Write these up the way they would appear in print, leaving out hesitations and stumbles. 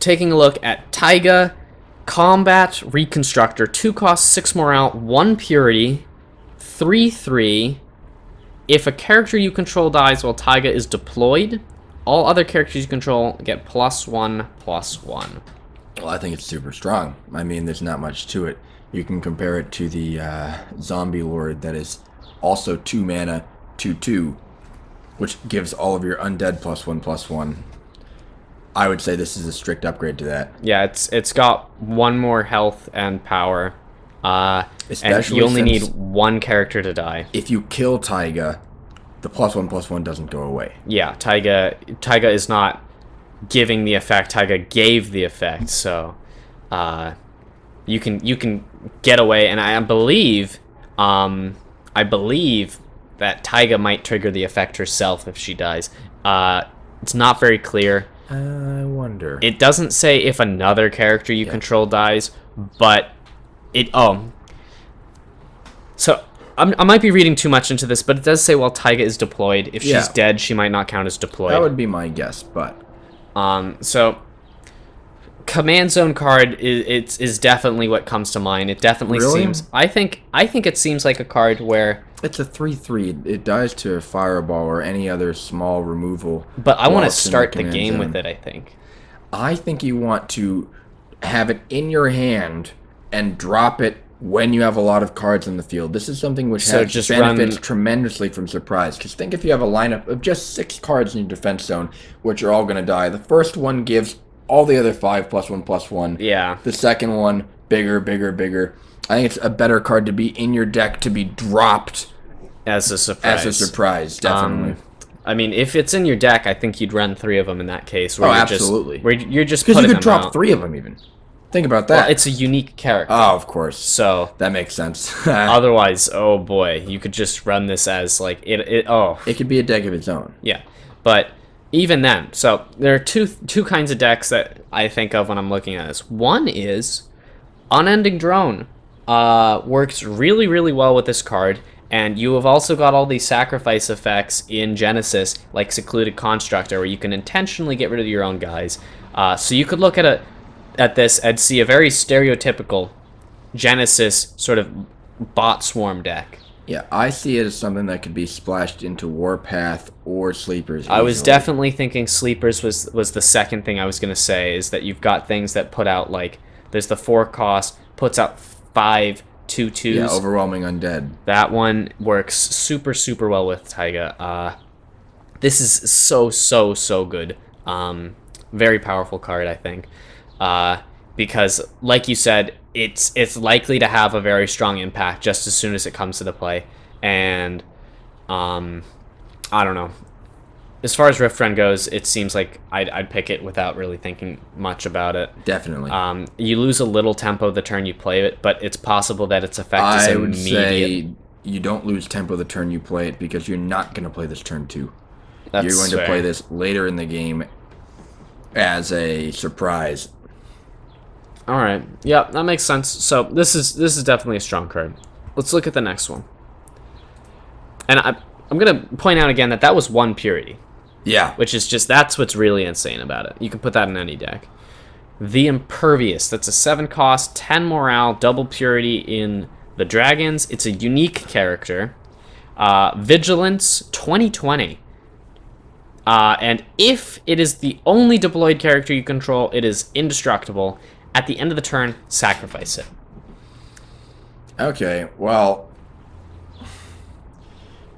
taking a look at Tyga, Combat Reconstructor, 2 cost, 6 morale, 1 purity, 3/3. If a character you control dies while Tyga is deployed, all other characters you control get +1/+1. Well, I think it's super strong. I mean, there's not much to it. You can compare it to the Zombie Lord that is also 2 mana, 2/2, which gives all of your undead +1/+1. I would say this is a strict upgrade to that. Yeah, it's got 1 more health and power. Especially and you only need 1 character to die. If you kill Tyga, the +1/+1 doesn't go away. Yeah, Tyga is not giving the effect. Tyga gave the effect, so you can get away. And I believe that Tyga might trigger the effect herself if she dies. It's not very clear. I wonder. It doesn't say if another character you control dies, but it so I might be reading too much into this, but it does say while Tyga is deployed. If she's dead, she might not count as deployed. That would be my guess, but so command zone card is definitely what comes to mind. It definitely seems. I think it seems like a card where it's a 3/3. It dies to a fireball or any other small removal. But I want to start the game with it. I think you want to have it in your hand and drop it when you have a lot of cards in the field. This is something which benefits tremendously from surprise. Because think if you have a lineup of just 6 cards in your defense zone, which are all going to die. The first one gives all the other 5 +1/+1. Yeah. The second one, bigger. I think it's a better card to be in your deck to be dropped as a surprise. Definitely. I mean, if it's in your deck, I think you'd run 3 of them in that case. Where absolutely. Where you're just because putting you could them drop out. 3 of them even. Think about that. Well, it's a unique character. Oh, of course. So that makes sense. Otherwise, oh boy, you could just run this as like it. It could be a deck of its own. Yeah, but even then, so there are two kinds of decks that I think of when I'm looking at this. One is Unending Drone. Works really, really well with this card, and you have also got all these sacrifice effects in Genesis, like Secluded Constructor, where you can intentionally get rid of your own guys. So you could look at this and see a very stereotypical Genesis sort of bot swarm deck. Yeah, I see it as something that could be splashed into Warpath or Sleepers easily. I was definitely thinking Sleepers was the second thing I was going to say, is that you've got things that put out, like, there's the 4 cost, puts out 5 2/2s. Yeah, Overwhelming Undead. That one works super, super well with Tyga. This is so good. Very powerful card, I think. Because, like you said, it's likely to have a very strong impact just as soon as it comes to the play. And I don't know. As far as Rift Run goes, it seems like I'd pick it without really thinking much about it. Definitely. You lose a little tempo the turn you play it, but it's possible that its effect is immediate. I would say you don't lose tempo the turn you play it, because you're not going to play this turn 2. You're going to play this later in the game as a surprise. All right. Yeah, that makes sense. So this is definitely a strong card. Let's look at the next one. And I'm going to point out again that was 1 purity. Yeah. Which is that's what's really insane about it. You can put that in any deck. The Impervious. That's a 7 cost, 10 morale, double purity in the Dragons. It's a unique character. Vigilance, 2020. And if it is the only deployed character you control, it is indestructible. At the end of the turn, sacrifice it. Okay, well,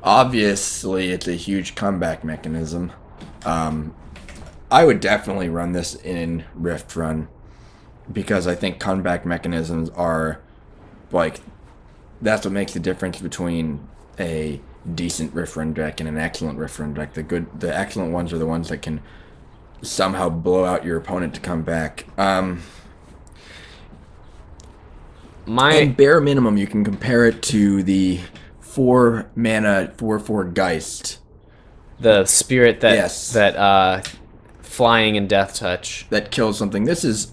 obviously it's a huge comeback mechanism. I would definitely run this in Rift Run, because I think comeback mechanisms are, like, that's what makes the difference between a decent Rift Run deck and an excellent Rift Run deck. The excellent ones are the ones that can somehow blow out your opponent to come back. And bare minimum, you can compare it to the 4 mana 4/4 Geist, the spirit that flying and death touch that kills something. This is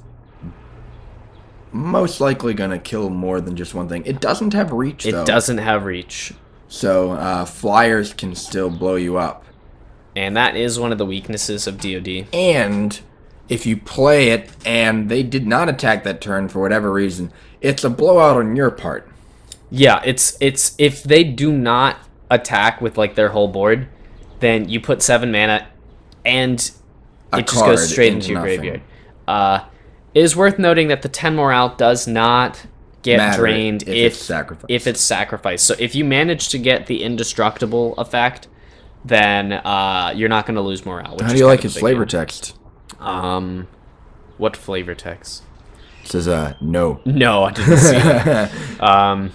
most likely gonna kill more than just one thing. It doesn't have reach, though. It doesn't have reach, so flyers can still blow you up, and that is one of the weaknesses of DoD. And if you play it and they did not attack that turn for whatever reason, it's a blowout on your part. Yeah, it's if they do not attack with like their whole board, then you put 7 mana and it just goes straight into your graveyard. It is worth noting that the 10 morale does not get drained if it's sacrificed. So if you manage to get the indestructible effect, then you're not going to lose morale. How do you like his flavor text? What flavor text? It says no. No, I didn't see that.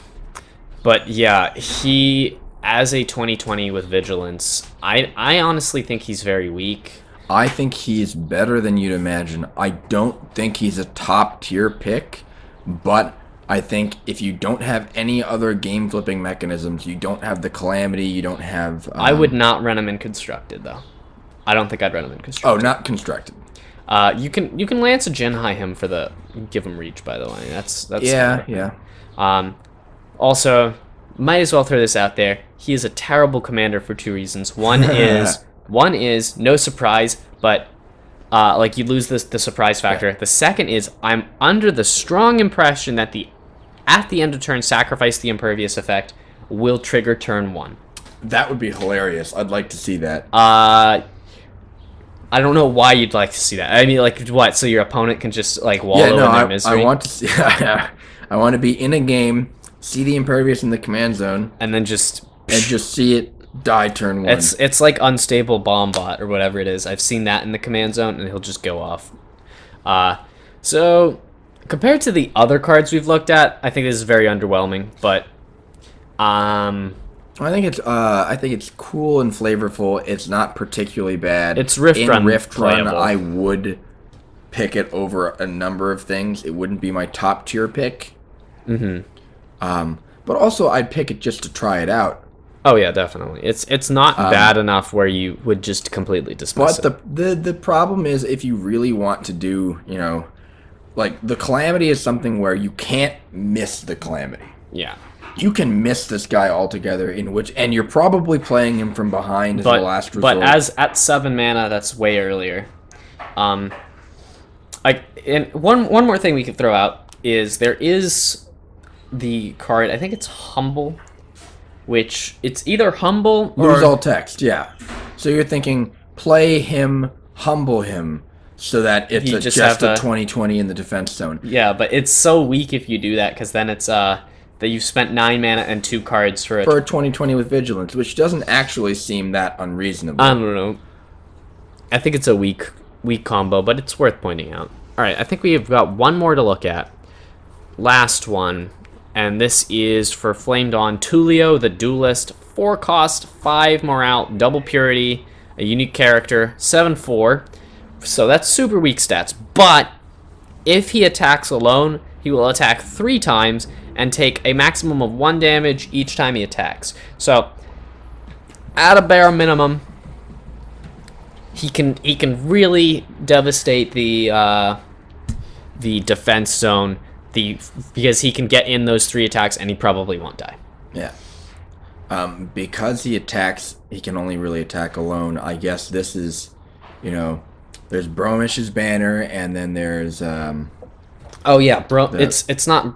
But yeah, he, as a 2020 with Vigilance, I honestly think he's very weak. I think he's better than you'd imagine. I don't think he's a top tier pick, but I think if you don't have any other game flipping mechanisms, you don't have the Calamity, you don't have... I would not run him in Constructed, though. I don't think I'd run him in Constructed. Oh, not Constructed. You can Lance a Jinhai him for the... Give him Reach, by the way. That's yeah. Also, might as well throw this out there. He is a terrible commander for 2 reasons. One is no surprise, but like you lose the surprise factor. Yeah. The second is I'm under the strong impression that at the end of turn, sacrifice the impervious effect will trigger turn 1. That would be hilarious. I'd like to see that. I don't know why you'd like to see that. I mean, like, what? So your opponent can just like wallow in their misery. I want to see. I want to be in a game, see the impervious in the command zone, and then just see it die turn 1. It's like unstable bomb bot or whatever it is. I've seen that in the command zone, and he'll just go off. So compared to the other cards we've looked at, I think this is very underwhelming. But I think it's cool and flavorful. It's not particularly bad. It's Rift Run. Rift Run, I would pick it over a number of things. It wouldn't be my top tier pick. But also I'd pick it just to try it out. Oh yeah, definitely. It's not bad enough where you would just completely dismiss it. But the problem is if you really want to do, like the Calamity is something where you can't miss the Calamity. Yeah. You can miss this guy altogether, and you're probably playing him from behind as the last resort. But at 7 mana, that's way earlier. And one more thing we could throw out is there is the card. I think it's Humble, which it's either Humble or lose all text. Yeah. So you're thinking play him, humble him, so that it's just a 20/20 in the defense zone. Yeah, but it's so weak if you do that because then it's that you've spent 9 mana and 2 cards for a 20/20 with Vigilance, which doesn't actually seem that unreasonable. I don't know. I think it's a weak combo, but it's worth pointing out. All right, I think we've got one more to look at. Last one, and this is for Flame Dawn Tulio, the Duelist. 4 cost, 5 morale, double purity, a unique character, 7/4. So that's super weak stats. But if he attacks alone, he will attack 3 times and take a maximum of 1 damage each time he attacks. So, at a bare minimum, he can really devastate the defense zone. Because he can get in those 3 attacks and he probably won't die. Yeah. Because he attacks, he can only really attack alone. I guess this is, there's Bromish's banner, and then there's oh yeah, it's not.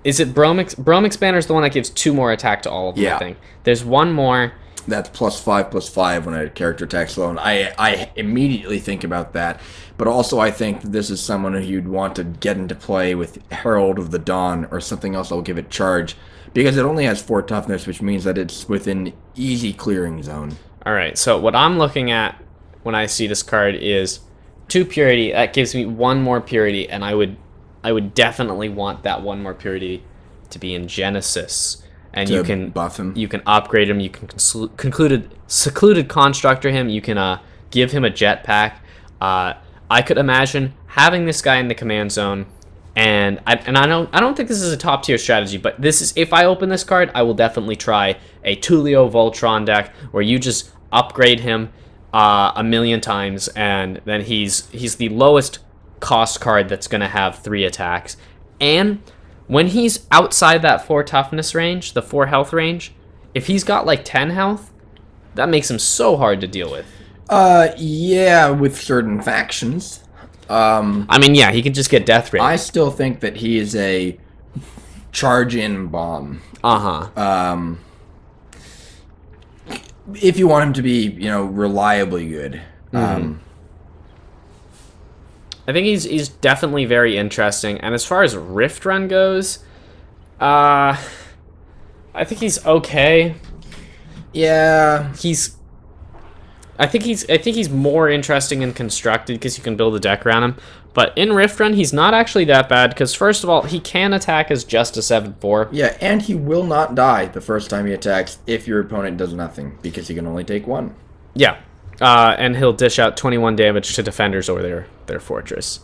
Is it Bromix? Bromix banner is the one that gives 2 more attack to all of them. Yeah. I think there's one more. That's +5/+5 when a character attacks alone. I immediately think about that, but also I think that this is someone who you'd want to get into play with Herald of the Dawn or something else that'll give it charge, because it only has 4 toughness, which means that it's within easy clearing zone. All right, so what I'm looking at when I see this card is 2 purity. That gives me 1 more purity, and I would definitely want that 1 more purity to be in Genesis. And you can buff him. You can upgrade him. You can secluded constructor him. You can give him a jetpack. I could imagine having this guy in the command zone, and I don't think this is a top tier strategy, but this is, if I open this card, I will definitely try a Tulio Voltron deck where you just upgrade him 1,000,000 times, and then he's the lowest cost card that's gonna have 3 attacks, and when he's outside that 4 toughness range, the 4 health range, if he's got like 10 health, that makes him so hard to deal with. Yeah, with certain factions. I mean, yeah, he can just get death ray. I still think that he is a charge-in bomb. Uh-huh. If you want him to be, reliably good. I think he's definitely very interesting. And as far as Rift Run goes, I think he's okay. Yeah. I think he's more interesting and constructed because you can build a deck around him. But in Rift Run, he's not actually that bad because, first of all, he can attack as just a 7/4. Yeah, and he will not die the first time he attacks if your opponent does nothing, because he can only take one. Yeah. And he'll dish out 21 damage to defenders or their fortress.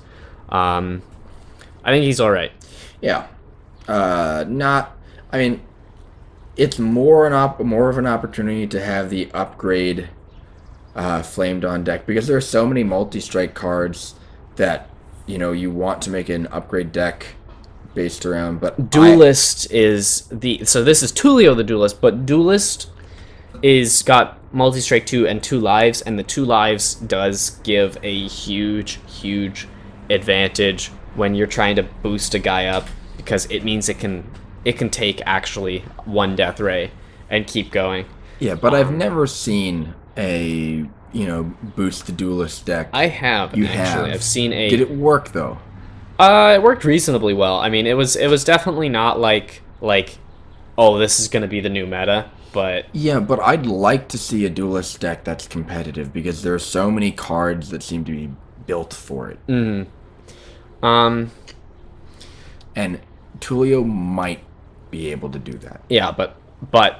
I think he's all right. Yeah. It's more of an opportunity to have the upgrade Flame Dawn deck, because there are so many multi-strike cards that you want to make an upgrade deck based around. But Duelist is so this is Tulio the Duelist, but Duelist is got multi-strike 2 and 2 lives, and the 2 lives does give a huge advantage when you're trying to boost a guy up, because it means it can take actually 1 death ray and keep going. Yeah, but I've never seen a boost the Duelist deck. I have. You actually. have. I've seen a. Did it work though? It worked reasonably well. I mean, it was definitely not like oh, this is gonna be the new meta, but yeah, but I'd like to see a Duelist deck that's competitive, because there are so many cards that seem to be built for it. And Tulio might be able to do that. Yeah, but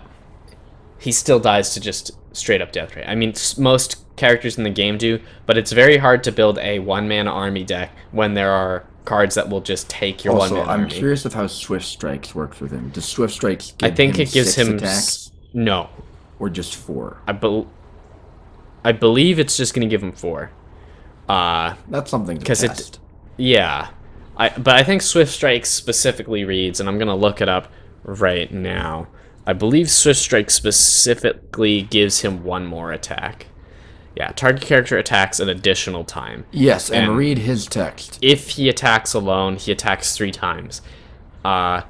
he still dies to just straight up death ray. I mean, most characters in the game do, but it's very hard to build a 1-mana army deck when there are cards that will just take your 1-mana army. I'm curious of how Swift Strikes works with him. Does Swift Strikes give I think him it gives 6 him attacks? No. Or just 4? I believe it's just going to give him 4. That's something to test. Yeah. But I think Swift Strike specifically reads, and I'm going to look it up right now. I believe Swift Strike specifically gives him 1 more attack. Yeah, target character attacks an additional time. Yes, and read his text. If he attacks alone, he attacks 3 times. I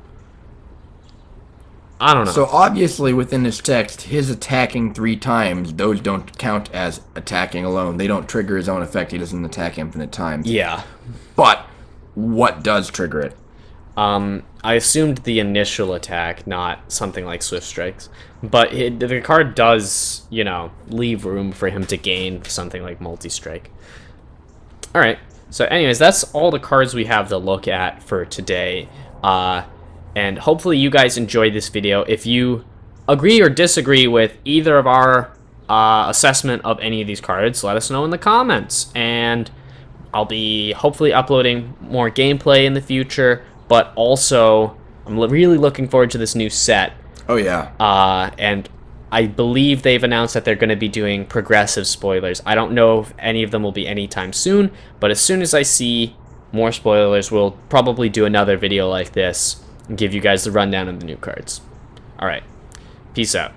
don't know. So obviously within his text, his attacking 3 times, those don't count as attacking alone. They don't trigger his own effect. He doesn't attack infinite times. Yeah. But what does trigger it? I assumed the initial attack, not something like Swift Strikes. But the card does, leave room for him to gain something like multi-strike. Alright, so anyways, that's all the cards we have to look at for today. And hopefully you guys enjoyed this video. If you agree or disagree with either of our assessment of any of these cards, let us know in the comments. And I'll be hopefully uploading more gameplay in the future, but also I'm really looking forward to this new set. Oh, yeah. And I believe they've announced that they're going to be doing progressive spoilers. I don't know if any of them will be anytime soon, but as soon as I see more spoilers, we'll probably do another video like this and give you guys the rundown of the new cards. All right. Peace out.